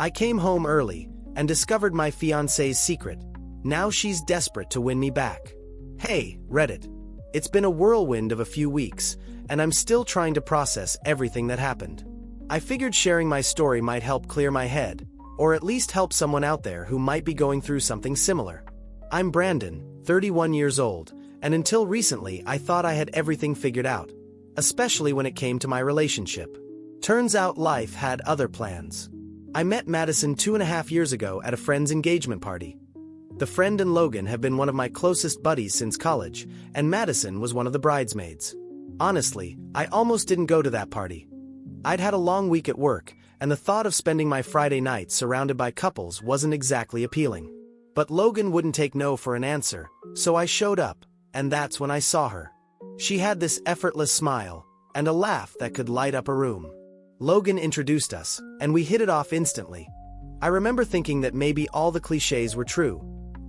I came home early and discovered my fiancée's secret. Now she's desperate to win me back. Hey, Reddit. It's been a whirlwind of a few weeks, and I'm still trying to process everything that happened. I figured sharing my story might help clear my head, or at least help someone out there who might be going through something similar. I'm Brandon, 31 years old, and until recently I thought I had everything figured out, especially when it came to my relationship. Turns out life had other plans. I met Madison 2.5 years ago at a friend's engagement party. The friend and Logan have been one of my closest buddies since college, and Madison was one of the bridesmaids. Honestly, I almost didn't go to that party. I'd had a long week at work, and the thought of spending my Friday night surrounded by couples wasn't exactly appealing. But Logan wouldn't take no for an answer, so I showed up, and that's when I saw her. She had this effortless smile, and a laugh that could light up a room. Logan introduced us, and we hit it off instantly. I remember thinking that maybe all the cliches were true.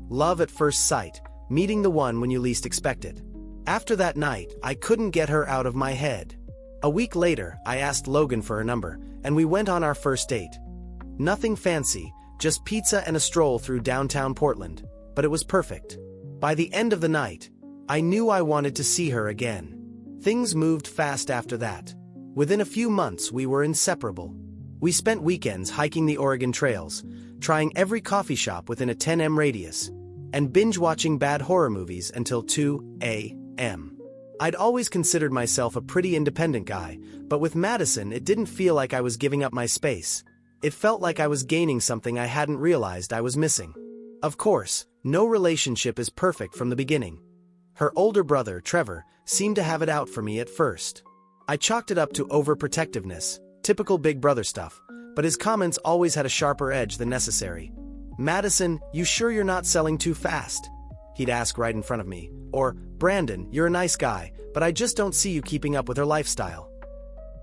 Love at first sight, meeting the one when you least expect it. After that night, I couldn't get her out of my head. A week later, I asked Logan for her number, and we went on our first date. Nothing fancy, just pizza and a stroll through downtown Portland, but it was perfect. By the end of the night, I knew I wanted to see her again. Things moved fast after that. Within a few months, we were inseparable. We spent weekends hiking the Oregon trails, trying every coffee shop within a 10 m radius, and binge-watching bad horror movies until 2 a.m. I'd always considered myself a pretty independent guy, but with Madison it didn't feel like I was giving up my space. It felt like I was gaining something I hadn't realized I was missing. Of course, no relationship is perfect from the beginning. Her older brother, Trevor, seemed to have it out for me at first. I chalked it up to overprotectiveness, typical big brother stuff, but his comments always had a sharper edge than necessary. "Madison, you sure you're not selling too fast?" He'd ask right in front of me. Or, "Brandon, you're a nice guy, but I just don't see you keeping up with her lifestyle."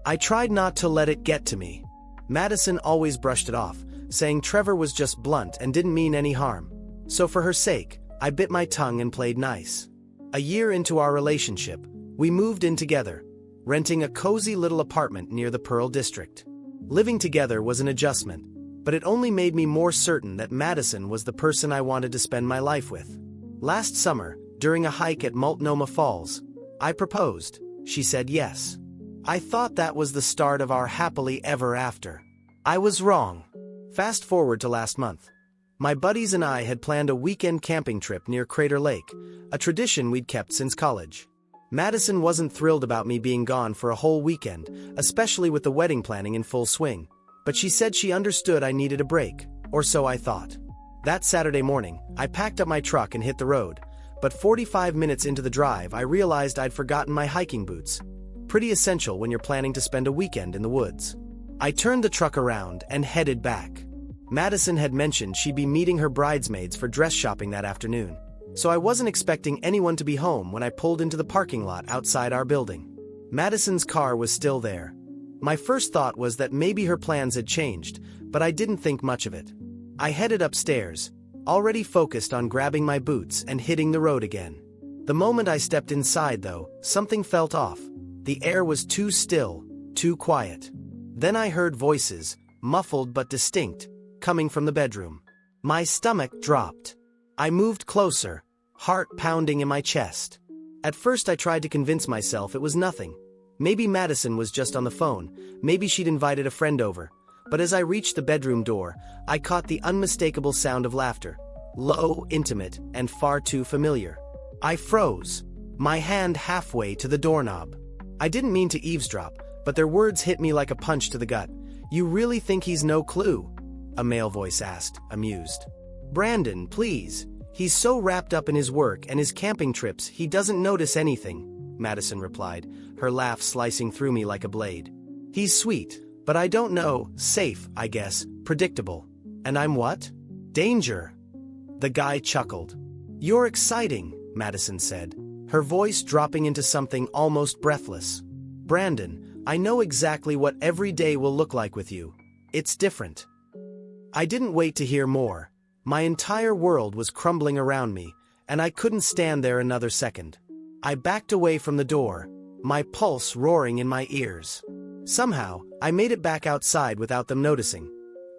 I tried not to let it get to me. Madison always brushed it off, saying Trevor was just blunt and didn't mean any harm. So for her sake, I bit my tongue and played nice. A year into our relationship, we moved in together, renting a cozy little apartment near the Pearl District. Living together was an adjustment, but it only made me more certain that Madison was the person I wanted to spend my life with. Last summer, during a hike at Multnomah Falls, I proposed. She said yes. I thought that was the start of our happily ever after. I was wrong. Fast forward to last month. My buddies and I had planned a weekend camping trip near Crater Lake, a tradition we'd kept since college. Madison wasn't thrilled about me being gone for a whole weekend, especially with the wedding planning in full swing, but she said she understood I needed a break, or so I thought. That Saturday morning, I packed up my truck and hit the road, but 45 minutes into the drive I realized I'd forgotten my hiking boots. Pretty essential when you're planning to spend a weekend in the woods. I turned the truck around and headed back. Madison had mentioned she'd be meeting her bridesmaids for dress shopping that afternoon, so I wasn't expecting anyone to be home when I pulled into the parking lot outside our building. Madison's car was still there. My first thought was that maybe her plans had changed, but I didn't think much of it. I headed upstairs, already focused on grabbing my boots and hitting the road again. The moment I stepped inside, though, something felt off. The air was too still, too quiet. Then I heard voices, muffled but distinct, coming from the bedroom. My stomach dropped. I moved closer, heart pounding in my chest. At first I tried to convince myself it was nothing. Maybe Madison was just on the phone, maybe she'd invited a friend over. But as I reached the bedroom door, I caught the unmistakable sound of laughter. Low, intimate, and far too familiar. I froze, my hand halfway to the doorknob. I didn't mean to eavesdrop, but their words hit me like a punch to the gut. "You really think he's no clue?" a male voice asked, amused. "Brandon, please. He's so wrapped up in his work and his camping trips he doesn't notice anything," Madison replied, her laugh slicing through me like a blade. "He's sweet, but I don't know, safe, I guess, predictable. And I'm what? Danger." The guy chuckled. "You're exciting," Madison said, her voice dropping into something almost breathless. "Brandon, I know exactly what every day will look like with you. It's different." I didn't wait to hear more. My entire world was crumbling around me, and I couldn't stand there another second. I backed away from the door, my pulse roaring in my ears. Somehow, I made it back outside without them noticing.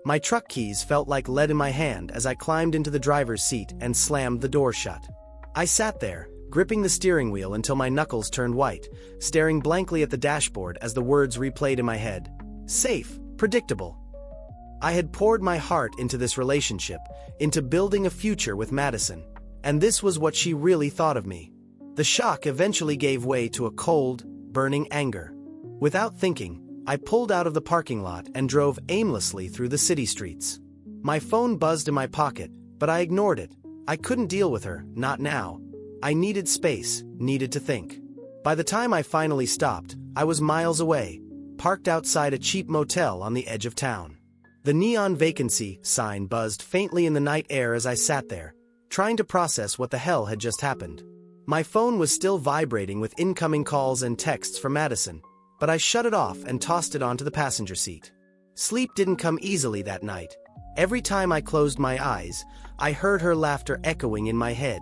My truck keys felt like lead in my hand as I climbed into the driver's seat and slammed the door shut. I sat there, gripping the steering wheel until my knuckles turned white, staring blankly at the dashboard as the words replayed in my head. Safe, predictable. I had poured my heart into this relationship, into building a future with Madison, and this was what she really thought of me. The shock eventually gave way to a cold, burning anger. Without thinking, I pulled out of the parking lot and drove aimlessly through the city streets. My phone buzzed in my pocket, but I ignored it. I couldn't deal with her, not now. I needed space, needed to think. By the time I finally stopped, I was miles away, parked outside a cheap motel on the edge of town. The neon vacancy sign buzzed faintly in the night air as I sat there, trying to process what the hell had just happened. My phone was still vibrating with incoming calls and texts from Madison, but I shut it off and tossed it onto the passenger seat. Sleep didn't come easily that night. Every time I closed my eyes, I heard her laughter echoing in my head.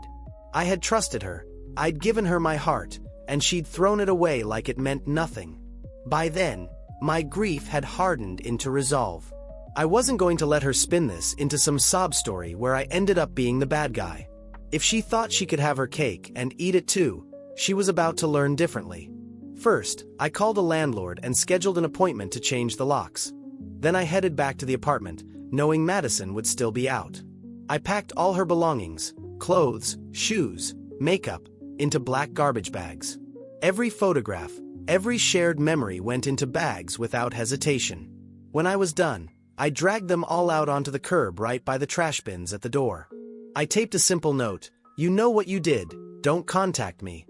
I had trusted her, I'd given her my heart, and she'd thrown it away like it meant nothing. By then, my grief had hardened into resolve. I wasn't going to let her spin this into some sob story where I ended up being the bad guy. If she thought she could have her cake and eat it too, she was about to learn differently. First, I called a landlord and scheduled an appointment to change the locks. Then I headed back to the apartment, knowing Madison would still be out. I packed all her belongings, clothes, shoes, makeup, into black garbage bags. Every photograph, every shared memory went into bags without hesitation. When I was done, I dragged them all out onto the curb right by the trash bins at the door. I taped a simple note, "You know what you did, don't contact me."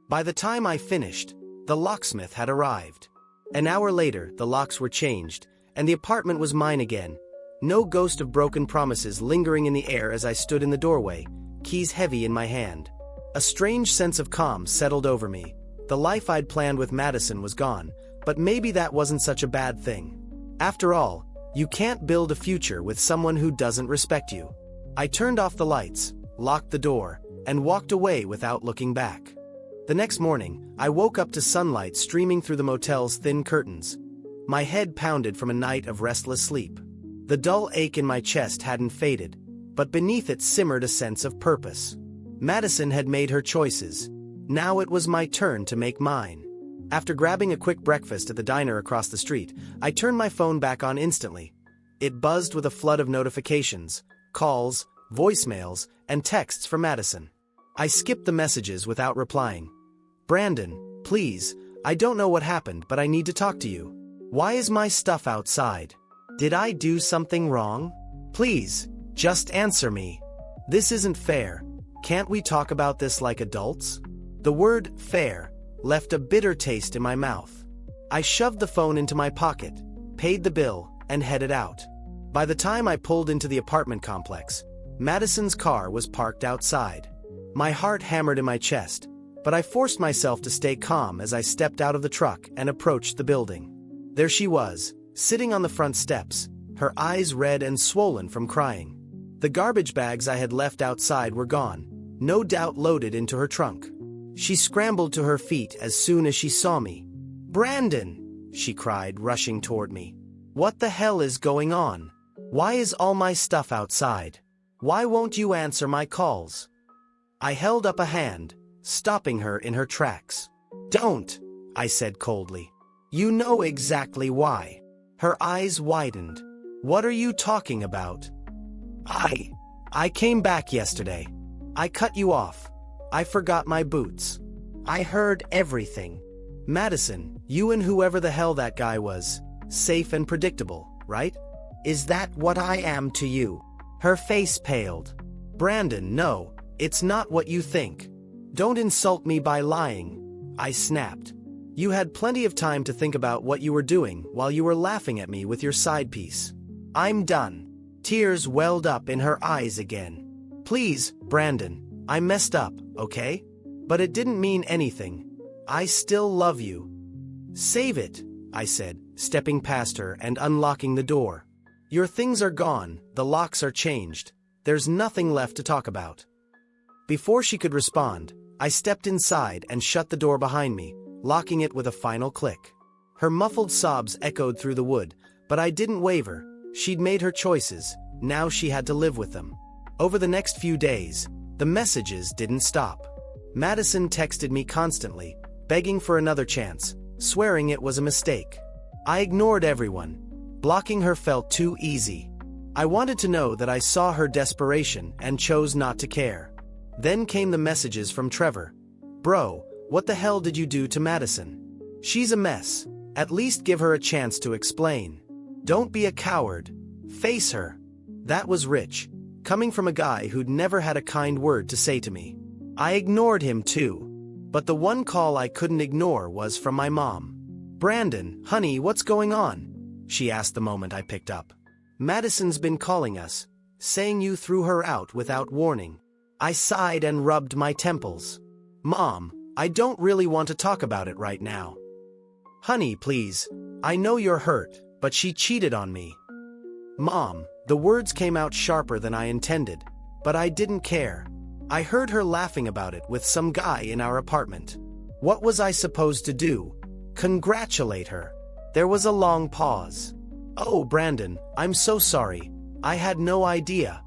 By the time I finished, the locksmith had arrived. An hour later, the locks were changed, and the apartment was mine again. No ghost of broken promises lingering in the air as I stood in the doorway, keys heavy in my hand. A strange sense of calm settled over me. The life I'd planned with Madison was gone, but maybe that wasn't such a bad thing. After all, you can't build a future with someone who doesn't respect you. I turned off the lights, locked the door, and walked away without looking back. The next morning, I woke up to sunlight streaming through the motel's thin curtains. My head pounded from a night of restless sleep. The dull ache in my chest hadn't faded, but beneath it simmered a sense of purpose. Madison had made her choices. Now it was my turn to make mine. After grabbing a quick breakfast at the diner across the street, I turned my phone back on instantly. It buzzed with a flood of notifications, calls, voicemails, and texts from Madison. I skipped the messages without replying. "Brandon, please, I don't know what happened, but I need to talk to you. Why is my stuff outside? Did I do something wrong? Please, just answer me. This isn't fair. Can't we talk about this like adults?" The word fair left a bitter taste in my mouth. I shoved the phone into my pocket, paid the bill, and headed out. By the time I pulled into the apartment complex, Madison's car was parked outside. My heart hammered in my chest, but I forced myself to stay calm as I stepped out of the truck and approached the building. There she was, sitting on the front steps, her eyes red and swollen from crying. The garbage bags I had left outside were gone, no doubt loaded into her trunk. She scrambled to her feet as soon as she saw me. "Brandon!" she cried, rushing toward me. "What the hell is going on? Why is all my stuff outside? Why won't you answer my calls?" I held up a hand, stopping her in her tracks. "Don't," I said coldly. "You know exactly why." Her eyes widened. "What are you talking about?" I came back yesterday. I cut you off. I forgot my boots. I heard everything. Madison, you and whoever the hell that guy was, safe and predictable, right? Is that what I am to you?" Her face paled. "Brandon, no, it's not what you think. Don't insult me by lying," I snapped. "You had plenty of time to think about what you were doing while you were laughing at me with your side piece." "I'm done." Tears welled up in her eyes again. "Please, Brandon, I messed up, okay? But it didn't mean anything. I still love you." "Save it," I said, stepping past her and unlocking the door. "Your things are gone, the locks are changed. There's nothing left to talk about." Before she could respond, I stepped inside and shut the door behind me, locking it with a final click. Her muffled sobs echoed through the wood, but I didn't waver, She'd made her choices, now she had to live with them. Over the next few days, the messages didn't stop. Madison texted me constantly, begging for another chance, swearing it was a mistake. I ignored everyone. Blocking her felt too easy. I wanted to know that I saw her desperation and chose not to care. Then came the messages from Trevor. "Bro, what the hell did you do to Madison? She's a mess. At least give her a chance to explain. Don't be a coward. Face her." That was rich, coming from a guy who'd never had a kind word to say to me. I ignored him too. But the one call I couldn't ignore was from my mom. "Brandon, honey, what's going on?" she asked the moment I picked up. "Madison's been calling us, saying you threw her out without warning." I sighed and rubbed my temples. "Mom, I don't really want to talk about it right now." "Honey, please. I know you're hurt, but she cheated on me." "Mom," the words came out sharper than I intended, but I didn't care. I heard her laughing about it with some guy in our apartment. What was I supposed to do? Congratulate her? There was a long pause. "Oh, Brandon, I'm so sorry. I had no idea."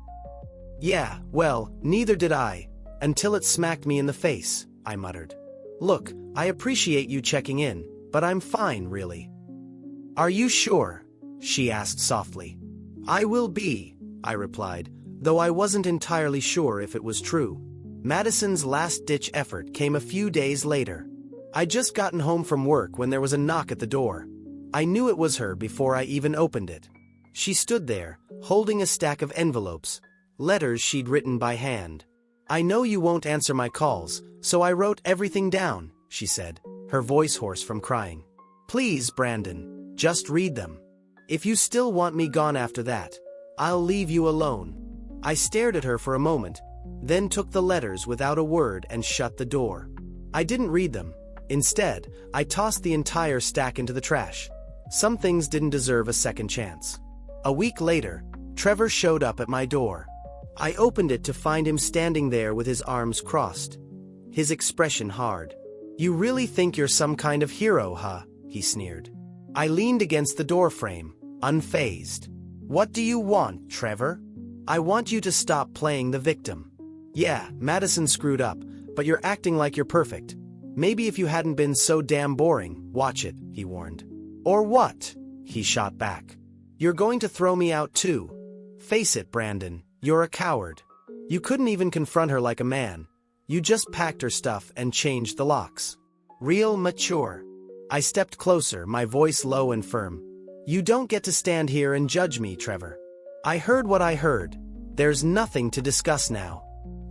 "Yeah, well, neither did I, until it smacked me in the face," I muttered. "Look, I appreciate you checking in, but I'm fine, really." "Are you sure?" she asked softly. "I will be," I replied, though I wasn't entirely sure if it was true. Madison's last-ditch effort came a few days later. I'd just gotten home from work when there was a knock at the door. I knew it was her before I even opened it. She stood there, holding a stack of envelopes, letters she'd written by hand. "I know you won't answer my calls, so I wrote everything down," she said, her voice hoarse from crying. "Please, Brandon, just read them. If you still want me gone after that, I'll leave you alone." I stared at her for a moment, then took the letters without a word and shut the door. I didn't read them. Instead, I tossed the entire stack into the trash. Some things didn't deserve a second chance. A week later, Trevor showed up at my door. I opened it to find him standing there with his arms crossed, his expression hard. "You really think you're some kind of hero, huh?" he sneered. I leaned against the doorframe, unfazed. "What do you want, Trevor?" "I want you to stop playing the victim. Yeah, Madison screwed up, but you're acting like you're perfect. Maybe if you hadn't been so damn boring, watch it," he warned. "Or what?" he shot back. "You're going to throw me out too. Face it, Brandon, you're a coward. You couldn't even confront her like a man. You just packed her stuff and changed the locks. Real mature." I stepped closer, my voice low and firm. "You don't get to stand here and judge me, Trevor. I heard what I heard. There's nothing to discuss now.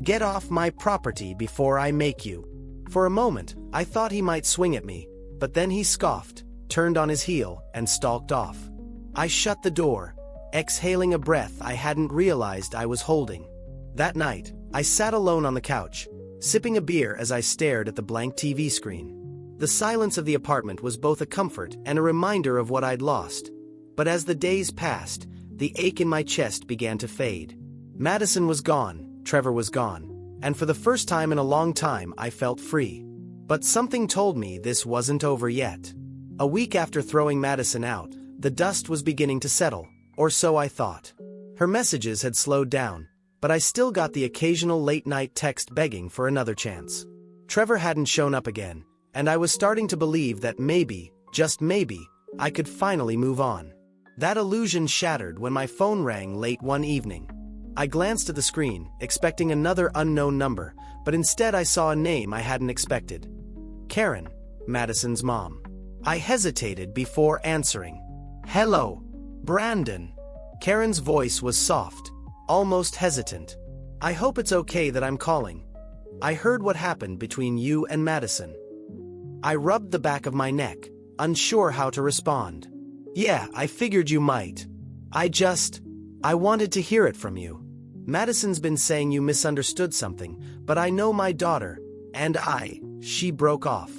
Get off my property before I make you." For a moment, I thought he might swing at me, but then he scoffed, turned on his heel, and stalked off. I shut the door, exhaling a breath I hadn't realized I was holding. That night, I sat alone on the couch, sipping a beer as I stared at the blank TV screen. The silence of the apartment was both a comfort and a reminder of what I'd lost. But as the days passed, the ache in my chest began to fade. Madison was gone, Trevor was gone, and for the first time in a long time I felt free. But something told me this wasn't over yet. A week after throwing Madison out, the dust was beginning to settle, or so I thought. Her messages had slowed down, but I still got the occasional late-night text begging for another chance. Trevor hadn't shown up again, and I was starting to believe that maybe, just maybe, I could finally move on. That illusion shattered when my phone rang late one evening. I glanced at the screen, expecting another unknown number, but instead I saw a name I hadn't expected. Karen, Madison's mom. I hesitated before answering. "Hello, Brandon." Karen's voice was soft, almost hesitant. "I hope it's okay that I'm calling. I heard what happened between you and Madison." I rubbed the back of my neck, unsure how to respond. "Yeah, I figured you might. I wanted to hear it from you. Madison's been saying you misunderstood something, but I know my daughter, and she broke off."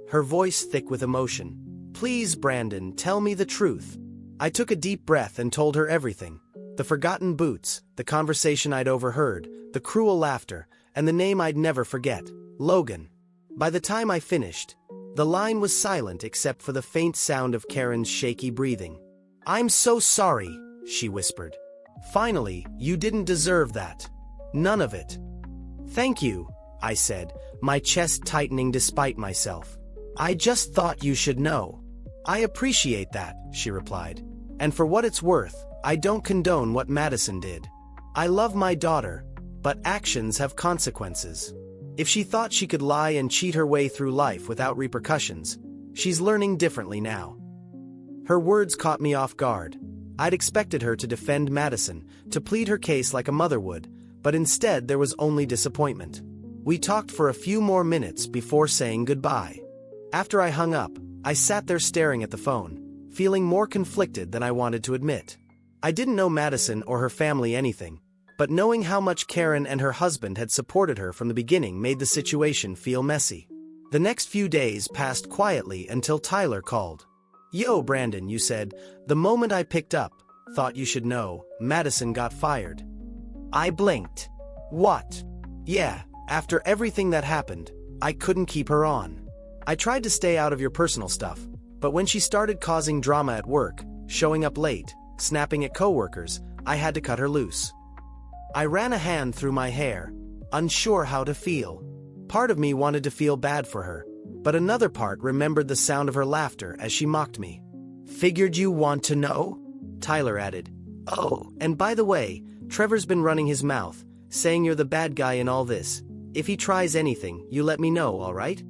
Her voice thick with emotion. "Please, Brandon, tell me the truth." I took a deep breath and told her everything. The forgotten boots, the conversation I'd overheard, the cruel laughter, and the name I'd never forget, Logan. By the time I finished, the line was silent except for the faint sound of Karen's shaky breathing. "I'm so sorry," she whispered. Finally, you didn't deserve that. None of it. Thank you, I said, my chest tightening despite myself. I just thought you should know. I appreciate that, she replied. And for what it's worth, I don't condone what Madison did. I love my daughter, but actions have consequences. If she thought she could lie and cheat her way through life without repercussions, she's learning differently now. Her words caught me off guard. I'd expected her to defend Madison, to plead her case like a mother would, but instead there was only disappointment. We talked for a few more minutes before saying goodbye. After I hung up, I sat there staring at the phone, feeling more conflicted than I wanted to admit. I didn't know Madison or her family anything, but knowing how much Karen and her husband had supported her from the beginning made the situation feel messy. The next few days passed quietly until Tyler called. Yo, Brandon, you said. The moment I picked up, thought you should know, Madison got fired. I blinked. What? Yeah, after everything that happened, I couldn't keep her on. I tried to stay out of your personal stuff, but when she started causing drama at work, showing up late, snapping at coworkers, I had to cut her loose. I ran a hand through my hair, unsure how to feel. Part of me wanted to feel bad for her, but another part remembered the sound of her laughter as she mocked me. Figured you want to know? Tyler added. Oh, and by the way, Trevor's been running his mouth, saying you're the bad guy in all this. If he tries anything, you let me know, all right?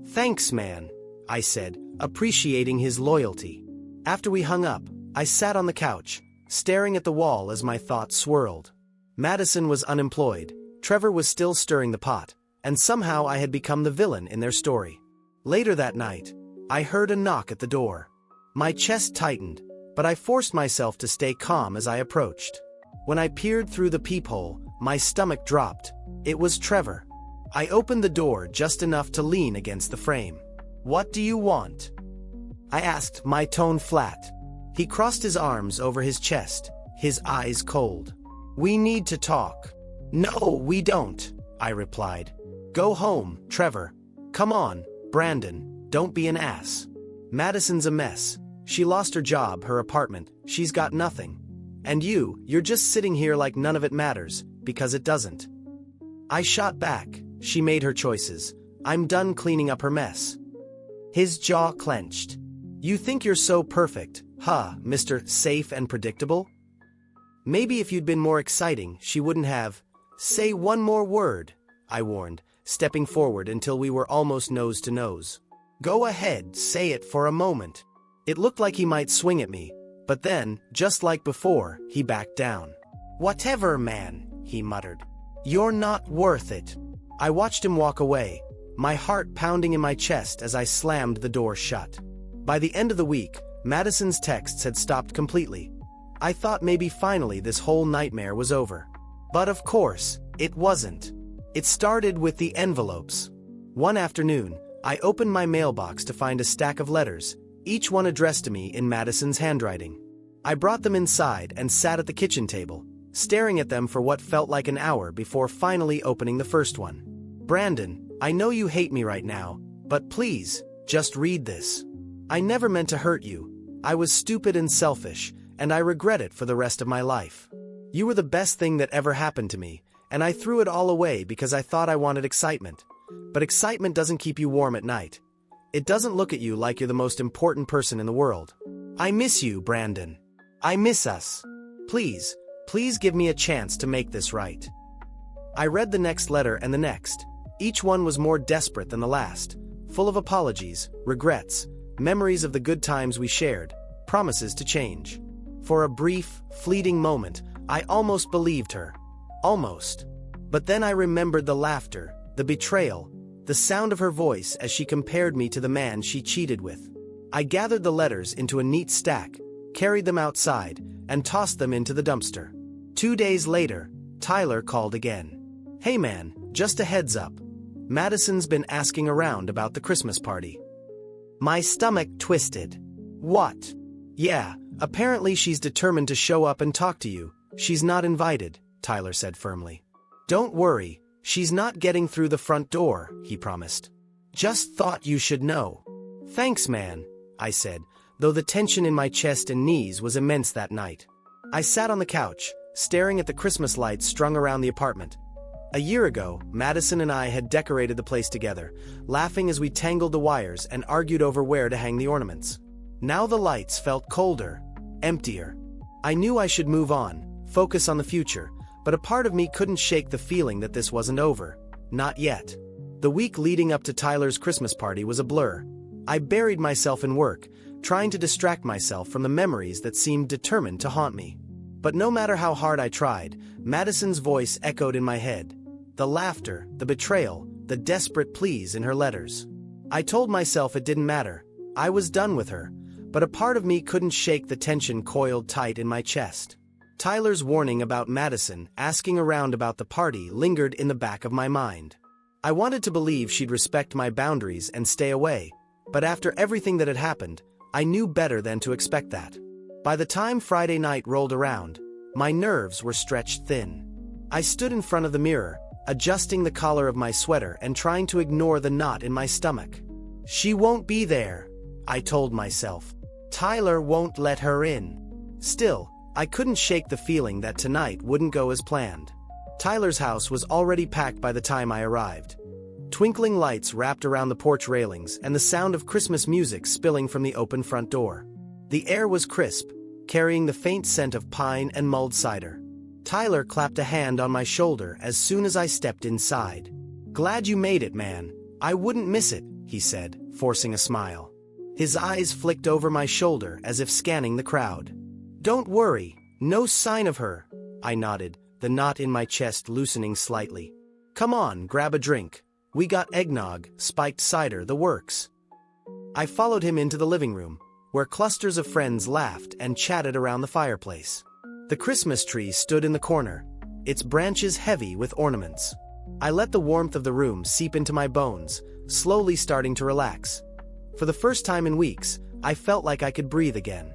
Thanks, man, I said, appreciating his loyalty. After we hung up, I sat on the couch, staring at the wall as my thoughts swirled. Madison was unemployed, Trevor was still stirring the pot, and somehow I had become the villain in their story. Later that night, I heard a knock at the door. My chest tightened, but I forced myself to stay calm as I approached. When I peered through the peephole, my stomach dropped. It was Trevor. I opened the door just enough to lean against the frame. What do you want? I asked, my tone flat. He crossed his arms over his chest, his eyes cold. We need to talk. No, we don't, I replied. Go home, Trevor. Come on, Brandon, don't be an ass. Madison's a mess. She lost her job, her apartment, she's got nothing. And you're just sitting here like none of it matters, because it doesn't. I shot back. She made her choices. I'm done cleaning up her mess. His jaw clenched. You think you're so perfect, huh, Mr. Safe and Predictable? Maybe if you'd been more exciting, she wouldn't have. Say one more word, I warned, stepping forward until we were almost nose to nose. Go ahead, say it for a moment. It looked like he might swing at me, but then, just like before, he backed down. Whatever, man, he muttered. You're not worth it. I watched him walk away, my heart pounding in my chest as I slammed the door shut. By the end of the week, Madison's texts had stopped completely. I thought maybe finally this whole nightmare was over. But of course, it wasn't. It started with the envelopes. One afternoon, I opened my mailbox to find a stack of letters, each one addressed to me in Madison's handwriting. I brought them inside and sat at the kitchen table, staring at them for what felt like an hour before finally opening the first one. Brandon, I know you hate me right now, but please, just read this. I never meant to hurt you. I was stupid and selfish, and I regret it for the rest of my life. You were the best thing that ever happened to me, and I threw it all away because I thought I wanted excitement. But excitement doesn't keep you warm at night. It doesn't look at you like you're the most important person in the world. I miss you, Brandon. I miss us. Please give me a chance to make this right. I read the next letter and the next. Each one was more desperate than the last, full of apologies, regrets, memories of the good times we shared, promises to change. For a brief, fleeting moment, I almost believed her. Almost. But then I remembered the laughter, the betrayal, the sound of her voice as she compared me to the man she cheated with. I gathered the letters into a neat stack, carried them outside, and tossed them into the dumpster. 2 days later, Tyler called again. Hey man, just a heads up. Madison's been asking around about the Christmas party. My stomach twisted. What? Yeah, apparently she's determined to show up and talk to you. She's not invited, Tyler said firmly. Don't worry, she's not getting through the front door, he promised. Just thought you should know. Thanks, man, I said, though the tension in my chest and knees was immense that night. I sat on the couch, staring at the Christmas lights strung around the apartment. A year ago, Madison and I had decorated the place together, laughing as we tangled the wires and argued over where to hang the ornaments. Now the lights felt colder, emptier. I knew I should move on, focus on the future, but a part of me couldn't shake the feeling that this wasn't over. Not yet. The week leading up to Tyler's Christmas party was a blur. I buried myself in work, trying to distract myself from the memories that seemed determined to haunt me. But no matter how hard I tried, Madison's voice echoed in my head. The laughter, the betrayal, the desperate pleas in her letters. I told myself it didn't matter. I was done with her, but a part of me couldn't shake the tension coiled tight in my chest. Tyler's warning about Madison asking around about the party lingered in the back of my mind. I wanted to believe she'd respect my boundaries and stay away, but after everything that had happened, I knew better than to expect that. By the time Friday night rolled around, my nerves were stretched thin. I stood in front of the mirror, adjusting the collar of my sweater and trying to ignore the knot in my stomach. She won't be there, I told myself. Tyler won't let her in. Still, I couldn't shake the feeling that tonight wouldn't go as planned. Tyler's house was already packed by the time I arrived. Twinkling lights wrapped around the porch railings and the sound of Christmas music spilling from the open front door. The air was crisp, carrying the faint scent of pine and mulled cider. Tyler clapped a hand on my shoulder as soon as I stepped inside. "Glad you made it, man. I wouldn't miss it," he said, forcing a smile. His eyes flicked over my shoulder as if scanning the crowd. "Don't worry, no sign of her," I nodded, the knot in my chest loosening slightly. "Come on, grab a drink. We got eggnog, spiked cider, the works." I followed him into the living room, where clusters of friends laughed and chatted around the fireplace. The Christmas tree stood in the corner, its branches heavy with ornaments. I let the warmth of the room seep into my bones, slowly starting to relax. For the first time in weeks, I felt like I could breathe again.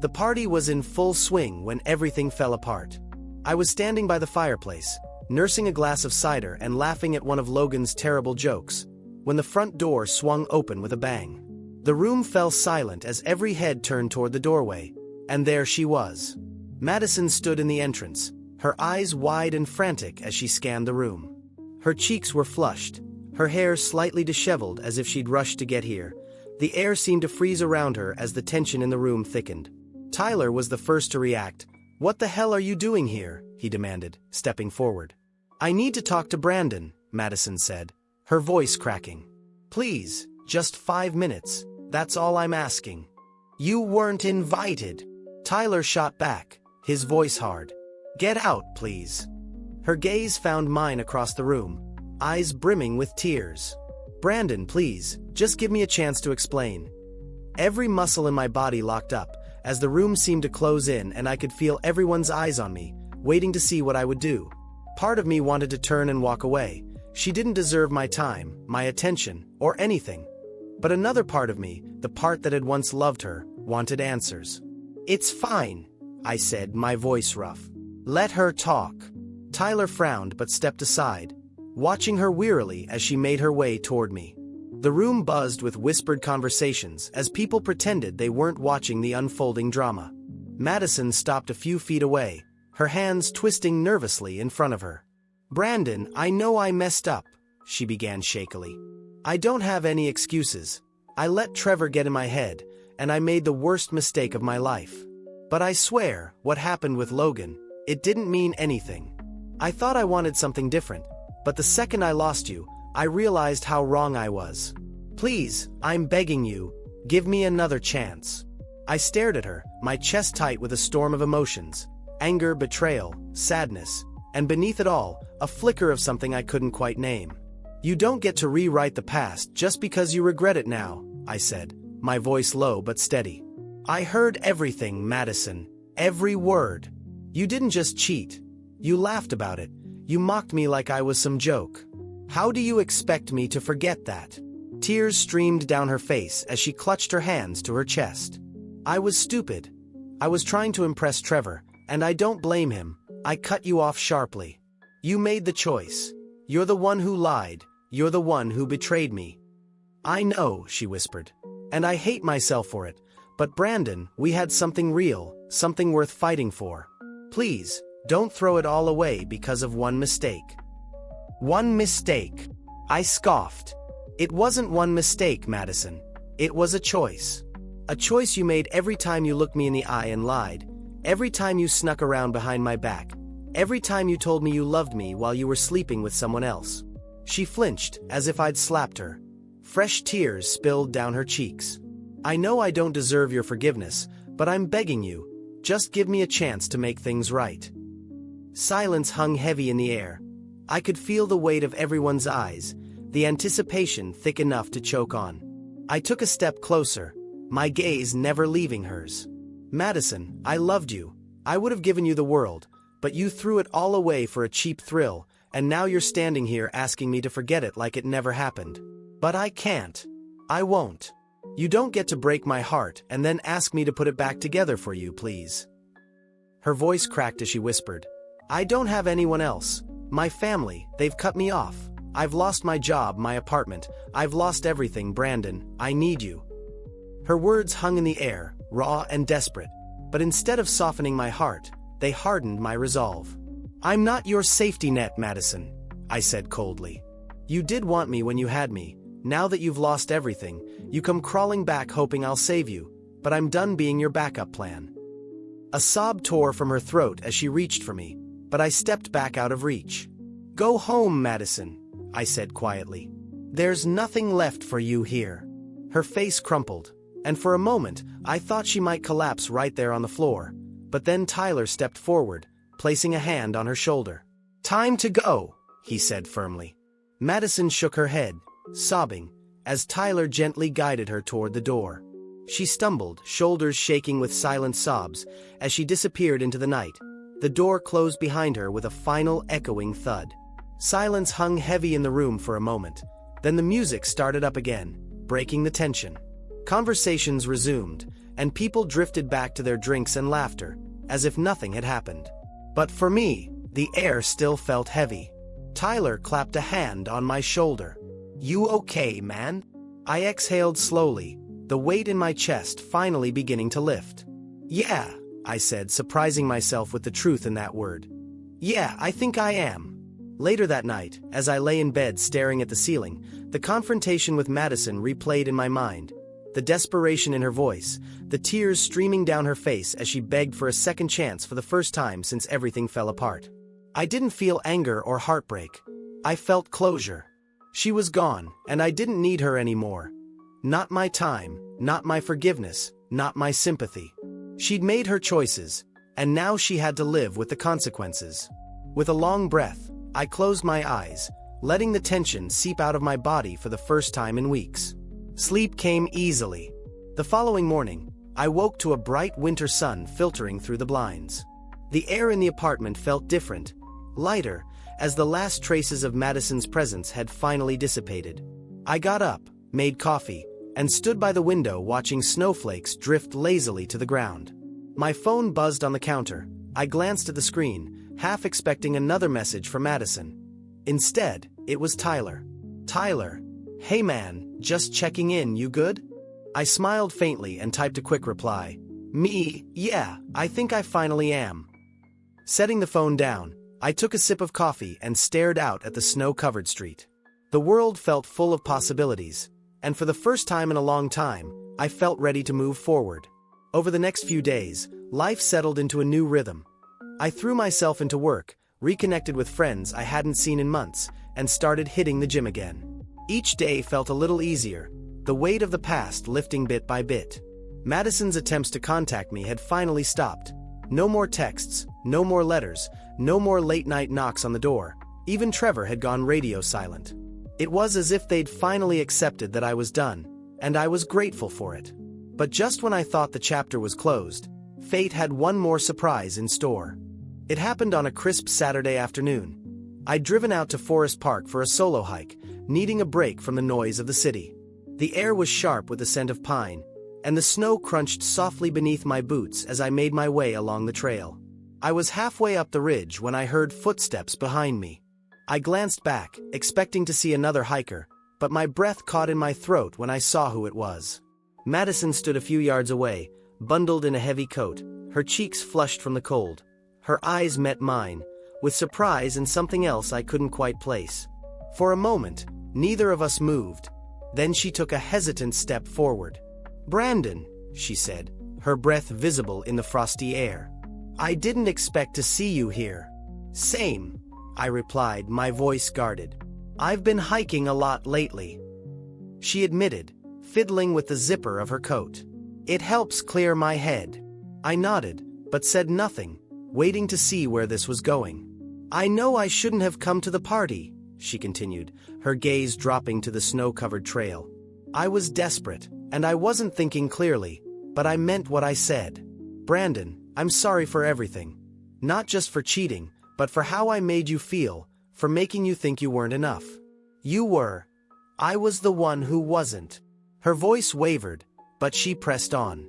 The party was in full swing when everything fell apart. I was standing by the fireplace, nursing a glass of cider and laughing at one of Logan's terrible jokes, when the front door swung open with a bang. The room fell silent as every head turned toward the doorway, and there she was. Madison stood in the entrance, her eyes wide and frantic as she scanned the room. Her cheeks were flushed, her hair slightly disheveled as if she'd rushed to get here. The air seemed to freeze around her as the tension in the room thickened. Tyler was the first to react. "What the hell are you doing here?" he demanded, stepping forward. "I need to talk to Brandon," Madison said, her voice cracking. "Please, just 5 minutes, that's all I'm asking." "You weren't invited," Tyler shot back, his voice hard. "Get out, please." Her gaze found mine across the room, eyes brimming with tears. "Brandon, please, just give me a chance to explain." Every muscle in my body locked up, as the room seemed to close in and I could feel everyone's eyes on me, waiting to see what I would do. Part of me wanted to turn and walk away. She didn't deserve my time, my attention, or anything. But another part of me, the part that had once loved her, wanted answers. "It's fine," I said, my voice rough. "Let her talk." Tyler frowned but stepped aside, watching her wearily as she made her way toward me. The room buzzed with whispered conversations as people pretended they weren't watching the unfolding drama. Madison stopped a few feet away, her hands twisting nervously in front of her. "Brandon, I know I messed up," she began shakily. "I don't have any excuses. I let Trevor get in my head, and I made the worst mistake of my life. But I swear, what happened with Logan, it didn't mean anything. I thought I wanted something different, but the second I lost you, I realized how wrong I was. Please, I'm begging you, give me another chance." I stared at her, my chest tight with a storm of emotions, anger, betrayal, sadness, and beneath it all, a flicker of something I couldn't quite name. "You don't get to rewrite the past just because you regret it now," I said, my voice low but steady. "I heard everything, Madison, every word. You didn't just cheat. You laughed about it. You mocked me like I was some joke. How do you expect me to forget that?" Tears streamed down her face as she clutched her hands to her chest. "I was stupid. I was trying to impress Trevor, and I don't blame him. I cut you off sharply. You made the choice. You're the one who lied. You're the one who betrayed me." "I know," she whispered, "and I hate myself for it. But Brandon, we had something real, something worth fighting for." Please, don't throw it all away because of one mistake. One mistake. I scoffed. It wasn't one mistake, Madison. It was a choice. A choice you made every time you looked me in the eye and lied, every time you snuck around behind my back, every time you told me you loved me while you were sleeping with someone else. She flinched, as if I'd slapped her. Fresh tears spilled down her cheeks. I know I don't deserve your forgiveness, but I'm begging you, just give me a chance to make things right. Silence hung heavy in the air. I could feel the weight of everyone's eyes, the anticipation thick enough to choke on. I took a step closer, my gaze never leaving hers. Madison, I loved you. I would have given you the world, but you threw it all away for a cheap thrill, and now you're standing here asking me to forget it like it never happened. But I can't. I won't. You don't get to break my heart and then ask me to put it back together for you, please. Her voice cracked as she whispered. I don't have anyone else. My family, they've cut me off. I've lost my job, my apartment. I've lost everything, Brandon. I need you. Her words hung in the air, raw and desperate, but instead of softening my heart, they hardened my resolve. I'm not your safety net, Madison, I said coldly. You did want me when you had me. Now that you've lost everything, you come crawling back hoping I'll save you, but I'm done being your backup plan. A sob tore from her throat as she reached for me, but I stepped back out of reach. Go home, Madison, I said quietly. There's nothing left for you here. Her face crumpled, and for a moment, I thought she might collapse right there on the floor, but then Tyler stepped forward, placing a hand on her shoulder. Time to go, he said firmly. Madison shook her head, sobbing, as Tyler gently guided her toward the door. She stumbled, shoulders shaking with silent sobs, as she disappeared into the night. The door closed behind her with a final echoing thud. Silence hung heavy in the room for a moment. Then the music started up again, breaking the tension. Conversations resumed, and people drifted back to their drinks and laughter, as if nothing had happened. But for me, the air still felt heavy. Tyler clapped a hand on my shoulder. You okay, man? I exhaled slowly, the weight in my chest finally beginning to lift. Yeah, I said, surprising myself with the truth in that word. Yeah, I think I am. Later that night, as I lay in bed staring at the ceiling, the confrontation with Madison replayed in my mind. The desperation in her voice, the tears streaming down her face as she begged for a second chance for the first time since everything fell apart. I didn't feel anger or heartbreak. I felt closure. She was gone, and I didn't need her anymore. Not my time, not my forgiveness, not my sympathy. She'd made her choices, and now she had to live with the consequences. With a long breath, I closed my eyes, letting the tension seep out of my body for the first time in weeks. Sleep came easily. The following morning, I woke to a bright winter sun filtering through the blinds. The air in the apartment felt different, lighter, as the last traces of Madison's presence had finally dissipated. I got up, made coffee, and stood by the window watching snowflakes drift lazily to the ground. My phone buzzed on the counter. I glanced at the screen, half expecting another message from Madison. Instead, it was Tyler. Tyler, hey man, just checking in, you good? I smiled faintly and typed a quick reply. Me, yeah, I think I finally am. Setting the phone down, I took a sip of coffee and stared out at the snow-covered street. The world felt full of possibilities, and for the first time in a long time, I felt ready to move forward. Over the next few days, life settled into a new rhythm. I threw myself into work, reconnected with friends I hadn't seen in months, and started hitting the gym again. Each day felt a little easier, the weight of the past lifting bit by bit. Madison's attempts to contact me had finally stopped. No more texts, no more letters, no more late-night knocks on the door. Even Trevor had gone radio silent. It was as if they'd finally accepted that I was done, and I was grateful for it. But just when I thought the chapter was closed, fate had one more surprise in store. It happened on a crisp Saturday afternoon. I'd driven out to Forest Park for a solo hike, needing a break from the noise of the city. The air was sharp with the scent of pine, and the snow crunched softly beneath my boots as I made my way along the trail. I was halfway up the ridge when I heard footsteps behind me. I glanced back, expecting to see another hiker, but my breath caught in my throat when I saw who it was. Madison stood a few yards away, bundled in a heavy coat, her cheeks flushed from the cold. Her eyes met mine, with surprise and something else I couldn't quite place. For a moment, neither of us moved. Then she took a hesitant step forward. "Brandon," she said, her breath visible in the frosty air. "I didn't expect to see you here." "Same," I replied, my voice guarded. "I've been hiking a lot lately," she admitted, fiddling with the zipper of her coat. "It helps clear my head." I nodded, but said nothing, waiting to see where this was going. "I know I shouldn't have come to the party," she continued, her gaze dropping to the snow-covered trail. "I was desperate, and I wasn't thinking clearly, but I meant what I said. Brandon, I'm sorry for everything. Not just for cheating, but for how I made you feel, for making you think you weren't enough. You were. I was the one who wasn't." Her voice wavered, but she pressed on.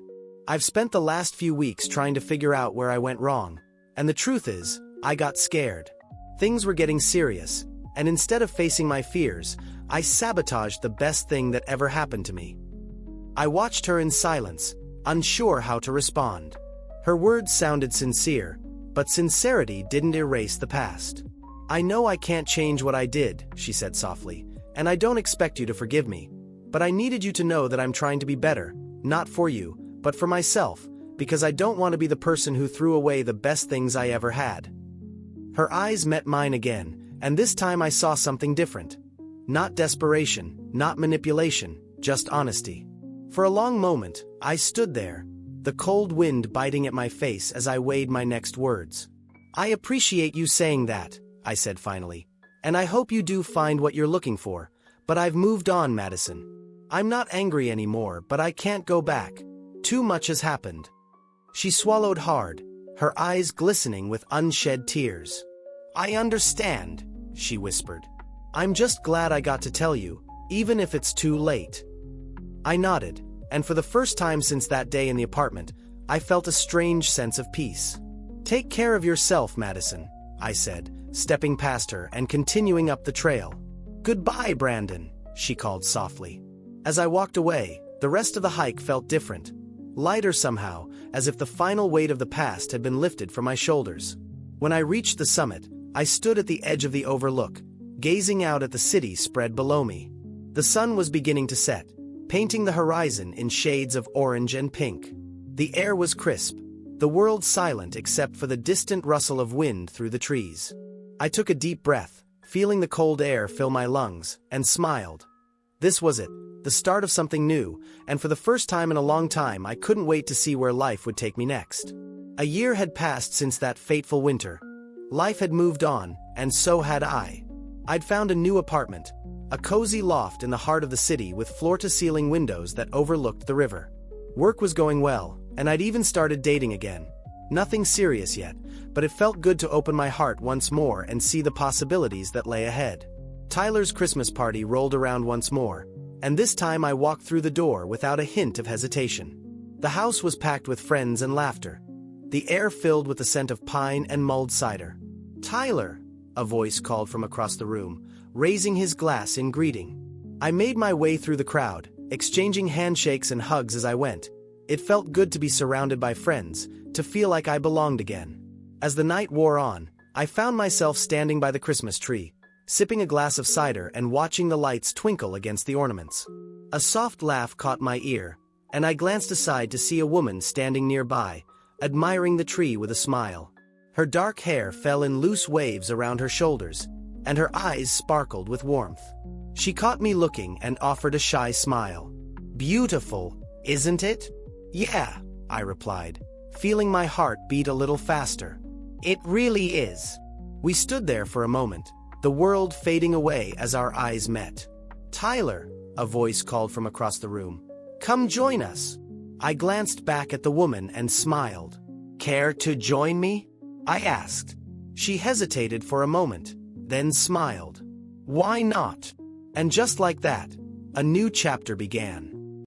"I've spent the last few weeks trying to figure out where I went wrong, and the truth is, I got scared. Things were getting serious, and instead of facing my fears, I sabotaged the best thing that ever happened to me." I watched her in silence, unsure how to respond. Her words sounded sincere, but sincerity didn't erase the past. "I know I can't change what I did," she said softly, "and I don't expect you to forgive me. But I needed you to know that I'm trying to be better, not for you, but for myself, because I don't want to be the person who threw away the best things I ever had." Her eyes met mine again, and this time I saw something different. Not desperation, not manipulation, just honesty. For a long moment, I stood there, the cold wind biting at my face as I weighed my next words. "I appreciate you saying that," I said finally, "and I hope you do find what you're looking for, but I've moved on, Madison. I'm not angry anymore, but I can't go back. Too much has happened." She swallowed hard, her eyes glistening with unshed tears. "I understand," she whispered. "I'm just glad I got to tell you, even if it's too late." I nodded, and for the first time since that day in the apartment, I felt a strange sense of peace. "Take care of yourself, Madison," I said, stepping past her and continuing up the trail. "Goodbye, Brandon," she called softly. As I walked away, the rest of the hike felt different. Lighter somehow, as if the final weight of the past had been lifted from my shoulders. When I reached the summit, I stood at the edge of the overlook, gazing out at the city spread below me. The sun was beginning to set, painting the horizon in shades of orange and pink. The air was crisp, the world silent except for the distant rustle of wind through the trees. I took a deep breath, feeling the cold air fill my lungs, and smiled. This was it, the start of something new, and for the first time in a long time I couldn't wait to see where life would take me next. A year had passed since that fateful winter. Life had moved on, and so had I. I'd found a new apartment, a cozy loft in the heart of the city with floor-to-ceiling windows that overlooked the river. Work was going well, and I'd even started dating again. Nothing serious yet, but it felt good to open my heart once more and see the possibilities that lay ahead. Tyler's Christmas party rolled around once more, and this time I walked through the door without a hint of hesitation. The house was packed with friends and laughter, the air filled with the scent of pine and mulled cider. "Tyler," a voice called from across the room, raising his glass in greeting. I made my way through the crowd, exchanging handshakes and hugs as I went. It felt good to be surrounded by friends, to feel like I belonged again. As the night wore on, I found myself standing by the Christmas tree, sipping a glass of cider and watching the lights twinkle against the ornaments. A soft laugh caught my ear, and I glanced aside to see a woman standing nearby, admiring the tree with a smile. Her dark hair fell in loose waves around her shoulders, and her eyes sparkled with warmth. She caught me looking and offered a shy smile. "Beautiful, isn't it?" "Yeah," I replied, feeling my heart beat a little faster. "It really is." We stood there for a moment, the world fading away as our eyes met. "Tyler," a voice called from across the room. "Come join us." I glanced back at the woman and smiled. "Care to join me?" I asked. She hesitated for a moment, then smiled. "Why not?" And just like that, a new chapter began.